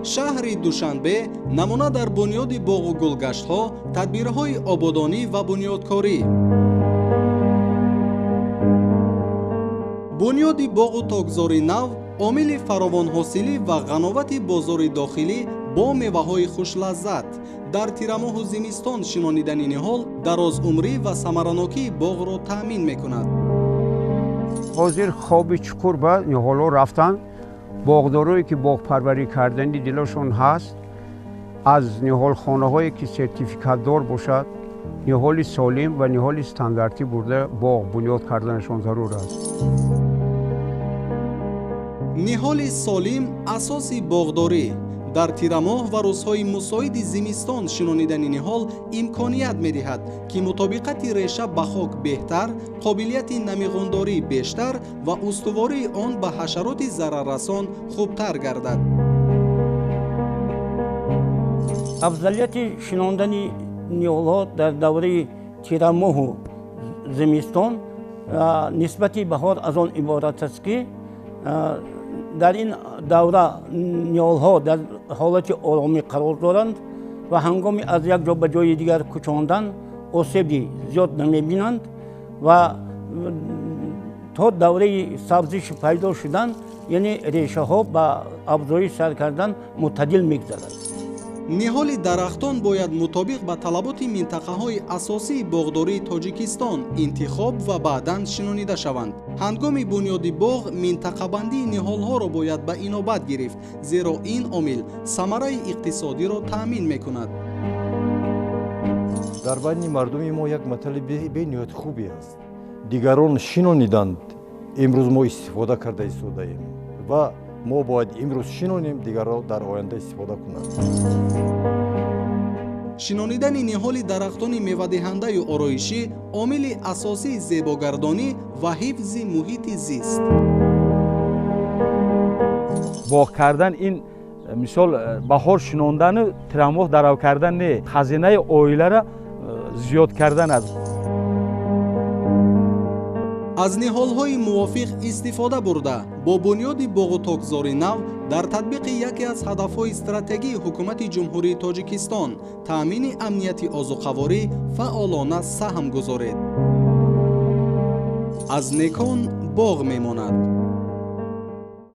шаҳри Душанбе намуна дар бунёди боғу гулгаштҳо, тадбирҳои ободонӣ ва бунёдкорӣ. бунёди боғу тогзори нав омили фаровонҳосилӣ ва ғановати бозори дохилӣ бо меваҳои хушлаззат. дар тирамоҳу зимистон шинонидани ниҳол дарозумрӣ ва самаранокии боғро таъмин мекунад. ҳозир хоби чуқур ба ниҳолҳо рафтанд. боғдорое ки боғпарварӣ кардани дилашон ҳаст, аз ниҳолхонаҳое ки сертификатдор бошад, ниҳоли солим ва ниҳоли стандартӣ бурда боғ бунёд карданашон зарур аст. ниҳоли солим асоси боғдорӣ. дар тирамоҳ ва рӯзҳои мусоиди зимистон шинонидани ниҳол имконият медиҳад ки мутобиқати реша ба хок беҳтар, қобилияти намиғондорӣ бештар ва устувории он ба ҳашароти зараррасон хубтар гардад. афзалияти шинондани ниҳолҳо дар давраи тирамоҳу зимистон нисбати баҳор аз он иборат аст ки дар ин давра ниҳолҳо дар ҳолати оромӣ қарор доранд ва ҳангоми аз як ҷо ба ҷои дигар кӯчондан осеби зиёд намебинанд ва то давраи сабзиши пайдо шудан, яъне решаҳо ба афзоиш сар кардан мӯътадил мегзарад. ниҳоли дарахтон бояд мутобиқ ба талаботи минтақаҳои асосии боғдории Тоҷикистон интихоб ва баъдан шинонида шаванд. ҳангоми бунёди боғ минтақабандии ниҳолҳоро бояд ба инобат гирифт, зеро ин омил самараи иқтисодиро таъмин мекунад. дар байни мардуми мо як маталаби бениҳоят хубе аст. дигарон шинониданд, имрӯз мо истифода карда истодаем ва мо бояд имрӯз шинонем, дигарро дар оянда истифода кунанд. шинонидани ниҳоли дарахтони мевадиҳандаю ороишӣ омили асосии зебогардонӣ ва ҳифзи муҳити зист. боғ кардан ин мисол баҳор шинондану тирамоҳ дарав кардан не, хазинаи оилара зиёд кардан аст. аз ниҳолҳои мувофиқ истифода бурда бо бунёди боғу тогзори нав дар татбиқи яке аз ҳадафҳои стратегии ҳукумати ҷумҳурии Тоҷикистон таъмини амнияти озуқаворӣ фаъолона саҳм гузоред. аз некон боғ мемонад.